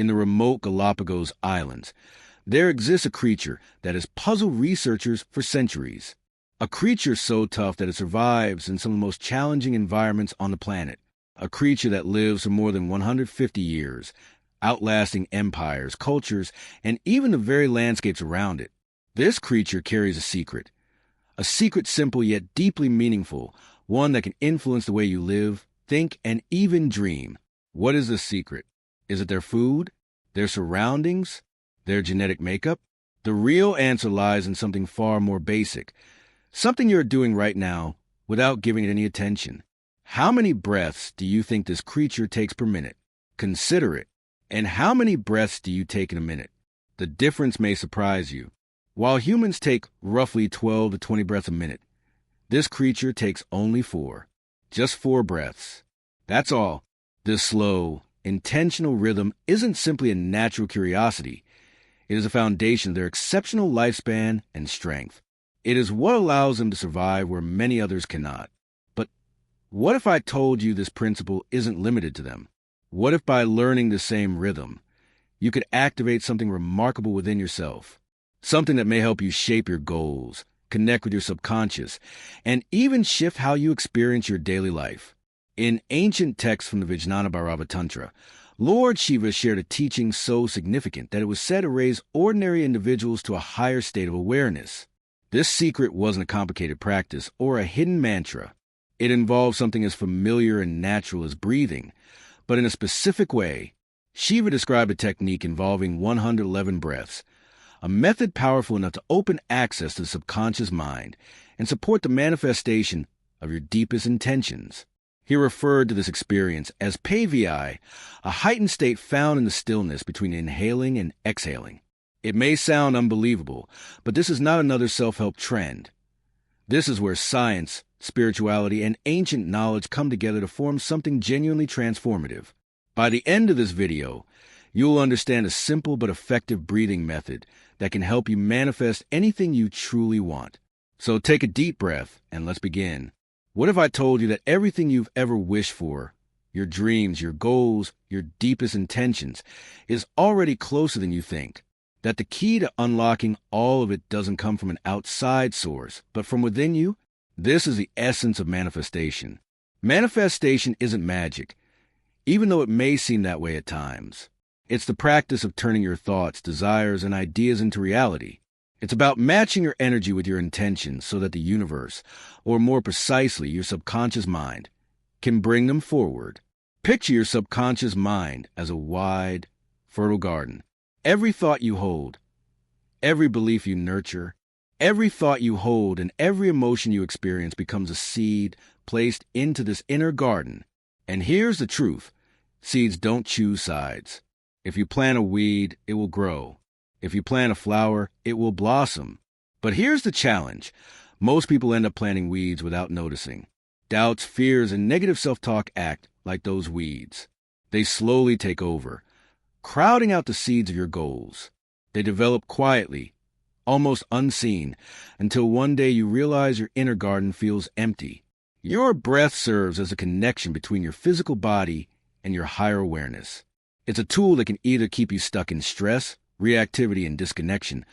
in the remote Galapagos Islands, there exists a creature that has puzzled researchers for centuries. A creature so tough that it survives in some of the most challenging environments on the planet. A creature that lives for more than 150 years, outlasting empires, cultures, and even the very landscapes around it. This creature carries a secret simple yet deeply meaningful, one that can influence the way you live, think, and even dream. What is this secret? Is it their food? Their surroundings? Their genetic makeup? The real answer lies in something far more basic, something you're doing right now without giving it any attention. How many breaths do you think this creature takes per minute? Consider it. And how many breaths do you take in a minute? The difference may surprise you. While humans take roughly 12 to 20 breaths a minute, this creature takes only 4. Just 4 breaths. That's all. This slow, intentional rhythm isn't simply a natural curiosity. It is a foundation of their exceptional lifespan and strength. It is what allows them to survive where many others cannot. But what if I told you this principle isn't limited to them? What if by learning the same rhythm, you could activate something remarkable within yourself? Something that may help you shape your goals, connect with your subconscious, and even shift how you experience your daily life. In ancient texts from the Vijnana Bhairava Tantra, Lord Shiva shared a teaching so significant that it was said to raise ordinary individuals to a higher state of awareness. This secret wasn't a complicated practice or a hidden mantra. It involved something as familiar and natural as breathing, but in a specific way. Shiva described a technique involving 111 breaths, a method powerful enough to open access to the subconscious mind and support the manifestation of your deepest intentions. He referred to this experience as pavii, a heightened state found in the stillness between inhaling and exhaling. It may sound unbelievable, but this is not another self-help trend. This is where science, spirituality, and ancient knowledge come together to form something genuinely transformative. By the end of this video, you will understand a simple but effective breathing method that can help you manifest anything you truly want. So take a deep breath and let's begin. What if I told you that everything you've ever wished for, your dreams, your goals, your deepest intentions, is already closer than you think? That the key to unlocking all of it doesn't come from an outside source, but from within you? This is the essence of manifestation. Manifestation isn't magic, even though it may seem that way at times. It's the practice of turning your thoughts, desires, and ideas into reality. It's about matching your energy with your intentions so that the universe, or more precisely, your subconscious mind, can bring them forward. Picture your subconscious mind as a wide, fertile garden. Every thought you hold, every belief you nurture, every thought you hold, and every emotion you experience becomes a seed placed into this inner garden. And here's the truth. Seeds don't choose sides. If you plant a weed, it will grow. If you plant a flower, it will blossom. But here's the challenge. Most people end up planting weeds without noticing. Doubts, fears, and negative self-talk act like those weeds. They slowly take over, crowding out the seeds of your goals. They develop quietly, almost unseen, until one day you realize your inner garden feels empty. Your breath serves as a connection between your physical body and your higher awareness. It's a tool that can either keep you stuck in stress, reactivity, and disconnection,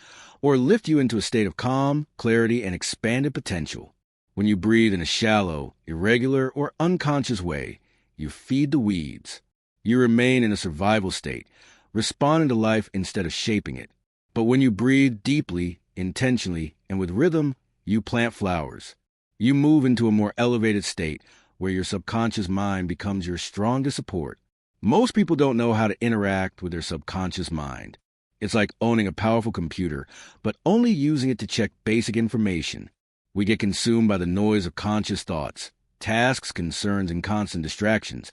or lift you into a state of calm, clarity, and expanded potential. When you breathe in a shallow, irregular, or unconscious way, you feed the weeds. You remain in a survival state, responding to life instead of shaping it. But when you breathe deeply, intentionally, and with rhythm, you plant flowers. You move into a more elevated state where your subconscious mind becomes your strongest support. Most people don't know how to interact with their subconscious mind. It's like owning a powerful computer, but only using it to check basic information. We get consumed by the noise of conscious thoughts, tasks, concerns, and constant distractions,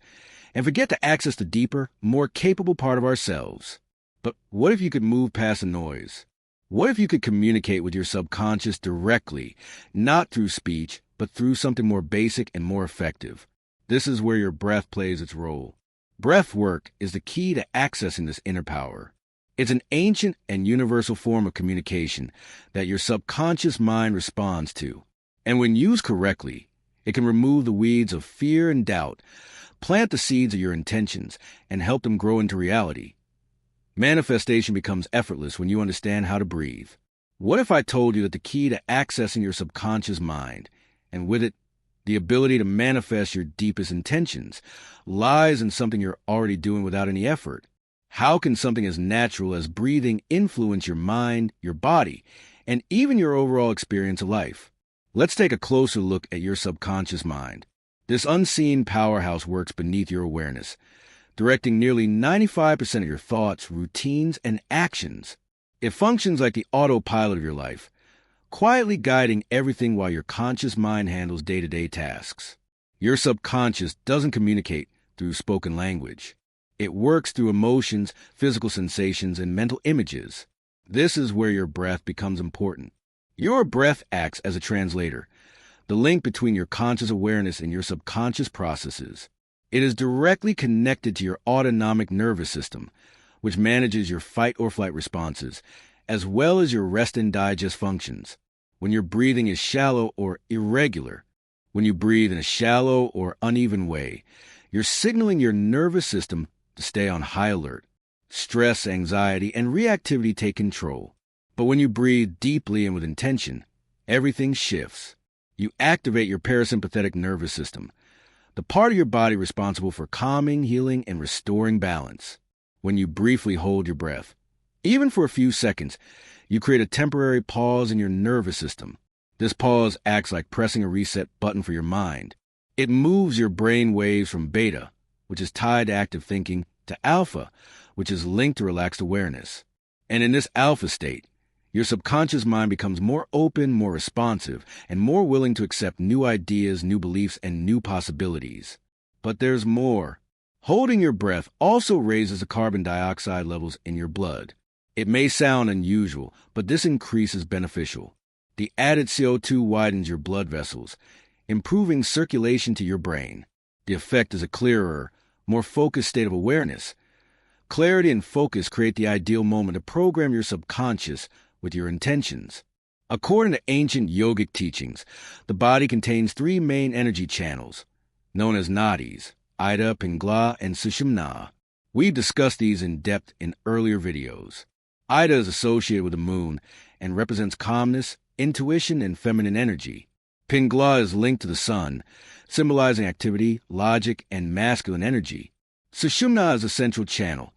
and forget to access the deeper, more capable part of ourselves. But what if you could move past the noise? What if you could communicate with your subconscious directly, not through speech, but through something more basic and more effective? This is where your breath plays its role. Breath work is the key to accessing this inner power. It's an ancient and universal form of communication that your subconscious mind responds to. And when used correctly, it can remove the weeds of fear and doubt, plant the seeds of your intentions, and help them grow into reality. Manifestation becomes effortless when you understand how to breathe. What if I told you that the key to accessing your subconscious mind, and with it, the ability to manifest your deepest intentions, lies in something you're already doing without any effort? How can something as natural as breathing influence your mind, your body, and even your overall experience of life? Let's take a closer look at your subconscious mind. This unseen powerhouse works beneath your awareness, directing nearly 95% of your thoughts, routines, and actions. It functions like the autopilot of your life, quietly guiding everything while your conscious mind handles day-to-day tasks. Your subconscious doesn't communicate through spoken language. It works through emotions, physical sensations, and mental images. This is where your breath becomes important. Your breath acts as a translator, the link between your conscious awareness and your subconscious processes. It is directly connected to your autonomic nervous system, which manages your fight-or-flight responses, as well as your rest and digest functions. When your breathing is shallow or irregular, when you breathe in a shallow or uneven way, you're signaling your nervous system to stay on high alert. Stress, anxiety, and reactivity take control. But when you breathe deeply and with intention, everything shifts. You activate your parasympathetic nervous system, the part of your body responsible for calming, healing, and restoring balance. When you briefly hold your breath, even for a few seconds, you create a temporary pause in your nervous system. This pause acts like pressing a reset button for your mind. It moves your brain waves from beta, which is tied to active thinking, to alpha, which is linked to relaxed awareness. And in this alpha state, your subconscious mind becomes more open, more responsive, and more willing to accept new ideas, new beliefs, and new possibilities. But there's more. Holding your breath also raises the carbon dioxide levels in your blood. It may sound unusual, but this increase is beneficial. The added CO2 widens your blood vessels, improving circulation to your brain. The effect is a clearer, more focused state of awareness. Clarity and focus create the ideal moment to program your subconscious with your intentions. According to ancient yogic teachings, the body contains three main energy channels, known as nadis, Ida, Pingala, and Sushumna. We've discussed these in depth in earlier videos. Ida is associated with the moon and represents calmness, intuition, and feminine energy. Pingala is linked to the sun, symbolizing activity, logic, and masculine energy. Sushumna is a central channel,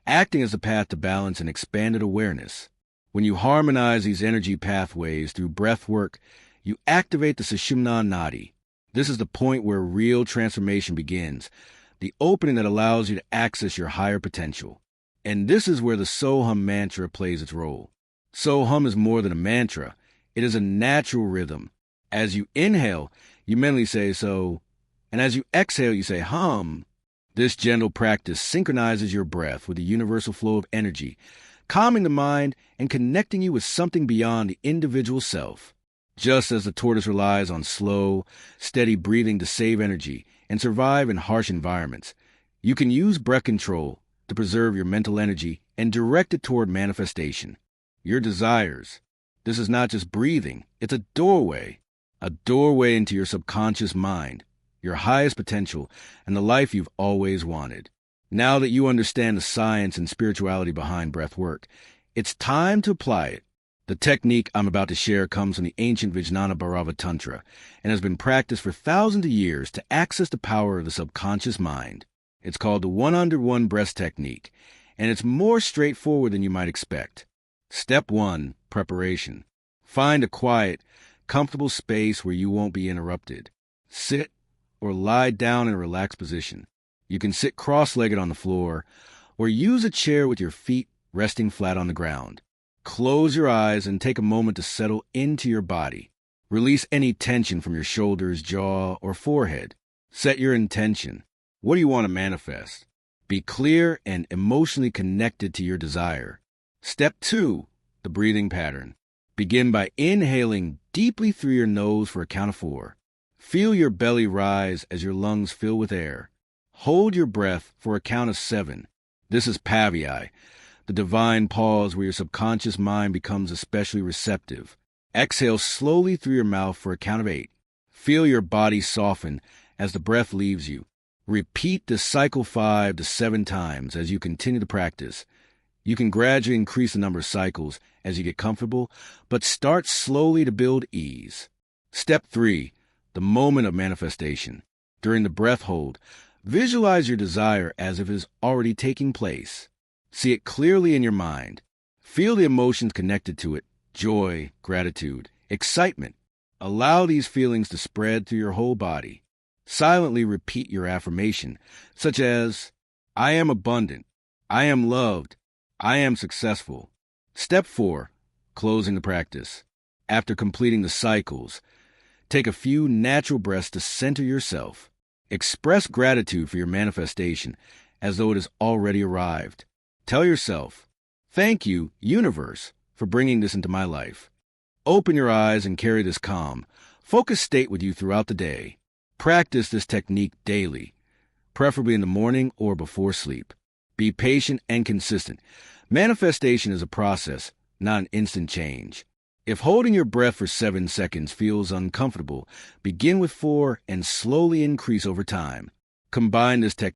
acting as the path to balance and expanded awareness. When you harmonize these energy pathways through breath work, you activate the Sushumna Nadi. This is the point where real transformation begins, the opening that allows you to access your higher potential. And this is where the Soham mantra plays its role. Soham is more than a mantra. It is a natural rhythm. As you inhale, you mentally say so, and as you exhale, you say hum. This gentle practice synchronizes your breath with the universal flow of energy, calming the mind and connecting you with something beyond the individual self. Just as the tortoise relies on slow, steady breathing to save energy and survive in harsh environments, you can use breath control to preserve your mental energy and direct it toward manifestation. Your desires. This is not just breathing, it's a doorway into your subconscious mind, your highest potential, and the life you've always wanted. Now that you understand the science and spirituality behind breath work, it's time to apply it. The technique I'm about to share comes from the ancient Vijnana Bhairava Tantra and has been practiced for thousands of years to access the power of the subconscious mind. It's called the 101 breath technique, and it's more straightforward than you might expect. Step 1, preparation. Find a quiet, comfortable space where you won't be interrupted. Sit or lie down in a relaxed position. You can sit cross-legged on the floor or use a chair with your feet resting flat on the ground. Close your eyes and take a moment to settle into your body. Release any tension from your shoulders, jaw, or forehead. Set your intention. What do you want to manifest? Be clear and emotionally connected to your desire. Step 2, the breathing pattern. Begin by inhaling deeply through your nose for a count of 4. Feel your belly rise as your lungs fill with air. Hold your breath for a count of 7. This is Paviyai, the divine pause where your subconscious mind becomes especially receptive. Exhale slowly through your mouth for a count of 8. Feel your body soften as the breath leaves you. Repeat this cycle 5 to 7 times as you continue to practice. You can gradually increase the number of cycles as you get comfortable, but start slowly to build ease. Step 3. The moment of manifestation. During the breath hold, visualize your desire as if it is already taking place. See it clearly in your mind. Feel the emotions connected to it: joy, gratitude, excitement. Allow these feelings to spread through your whole body. Silently repeat your affirmation, such as, I am abundant, I am loved, I am successful. Step 4. Closing the practice. After completing the cycles, take a few natural breaths to center yourself. Express gratitude for your manifestation as though it has already arrived. Tell yourself, thank you, universe, for bringing this into my life. Open your eyes and carry this calm, focused state with you throughout the day. Practice this technique daily, preferably in the morning or before sleep. Be patient and consistent. Manifestation is a process, not an instant change. If holding your breath for 7 seconds feels uncomfortable, begin with 4 and slowly increase over time. Combine this technique